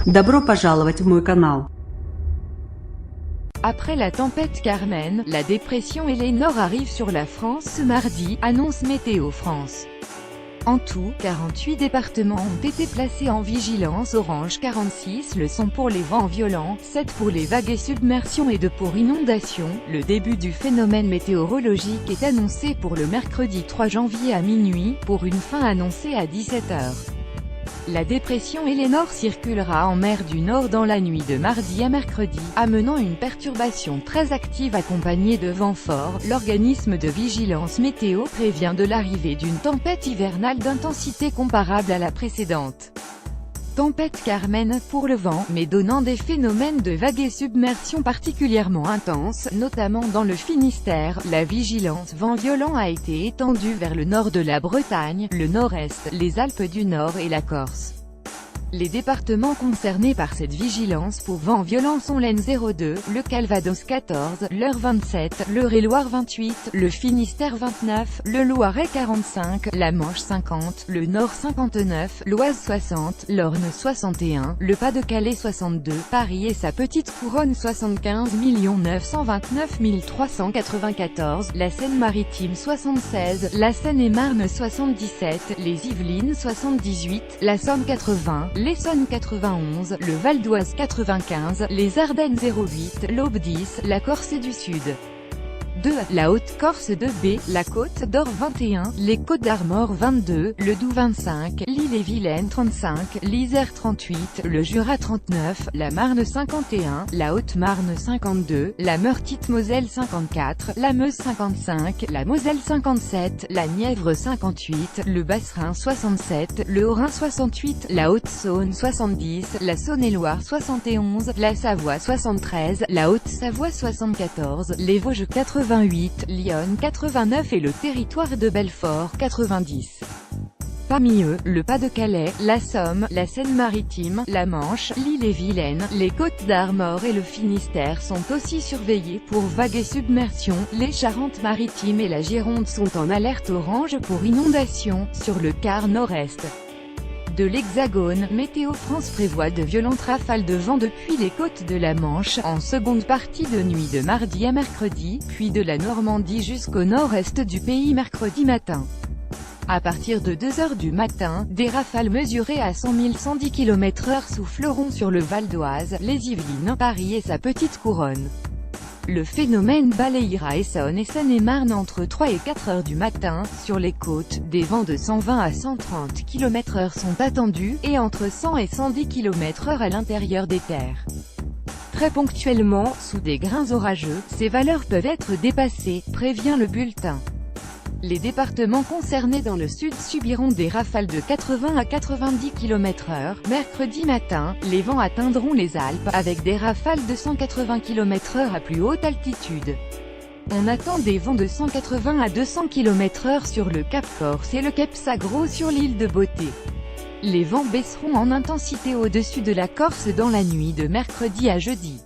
Добро пожаловать в мой канал. Après la tempête Carmen, la dépression Eleanor arrive sur la France ce mardi, annonce Météo France. En tout, 48 départements ont été placés en vigilance orange, 46 le sont pour les vents violents, 7 pour les vagues et submersions et 2 pour inondations. Le début du phénomène météorologique est annoncé pour le mercredi 3 janvier à minuit, pour une fin annoncée à 17 h. La dépression Eleanor circulera en mer du Nord dans la nuit de mardi à mercredi, amenant une perturbation très active accompagnée de vents forts. L'organisme de vigilance météo prévient de l'arrivée d'une tempête hivernale d'intensité comparable à la précédente. Tempête Carmen pour le vent, mais donnant des phénomènes de vagues et submersions particulièrement intenses, notamment dans le Finistère. La vigilance vent violent a été étendue vers le nord de la Bretagne, le nord-est, les Alpes du Nord et la Corse. Les départements concernés par cette vigilance pour vent violent sont l'Aisne 02, le Calvados 14, l'Eure 27, l'Eure-et-Loir 28, le Finistère 29, le Loiret 45, la Manche 50, le Nord 59, l'Oise 60, l'Orne 61, le Pas-de-Calais 62, Paris et sa petite couronne 75 929 394, la Seine-Maritime 76, la Seine-et-Marne 77, les Yvelines 78, la Somme 80, l'Essonne 91, le Val d'Oise 95, les Ardennes 08, l'Aube 10, la Corse du Sud 2, la Haute-Corse 2B, la Côte d'Or 21, les Côtes d'Armor 22, le Doubs 25, l'Ille-et-Vilaine 35, l'Isère 38, le Jura 39, la Marne 51, la Haute-Marne 52, la Meurthe-Moselle 54, la Meuse 55, la Moselle 57, la Nièvre 58, le Bas-Rhin 67, le Haut-Rhin 68, la Haute-Saône 70, la Saône-et-Loire 71, la Savoie 73, la Haute-Savoie 74, les Vosges 88, Lyon 89 et le territoire de Belfort 90. Parmi eux, le Pas-de-Calais, la Somme, la Seine-Maritime, la Manche, l'Ille-et-Vilaine, les Côtes d'Armor et le Finistère sont aussi surveillés pour vagues et submersions. Les Charentes-Maritimes et la Gironde sont en alerte orange pour inondations, sur le quart nord-est de l'Hexagone. Météo France prévoit de violentes rafales de vent depuis les côtes de la Manche, en seconde partie de nuit de mardi à mercredi, puis de la Normandie jusqu'au nord-est du pays mercredi matin. À partir de 2 h du matin, des rafales mesurées à 100 110 km/h souffleront sur le Val d'Oise, les Yvelines, Paris et sa petite couronne. Le phénomène balayera Essonne et Seine-et-Marne entre 3 et 4 h du matin. Sur les côtes, des vents de 120 à 130 km/h sont attendus, et entre 100 et 110 km/h à l'intérieur des terres. Très ponctuellement, sous des grains orageux, ces valeurs peuvent être dépassées, prévient le bulletin. Les départements concernés dans le sud subiront des rafales de 80 à 90 km/h. Mercredi matin, les vents atteindront les Alpes, avec des rafales de 180 km/h à plus haute altitude. On attend des vents de 180 à 200 km/h sur le Cap Corse et le Cap Sagro sur l'île de Beauté. Les vents baisseront en intensité au-dessus de la Corse dans la nuit de mercredi à jeudi.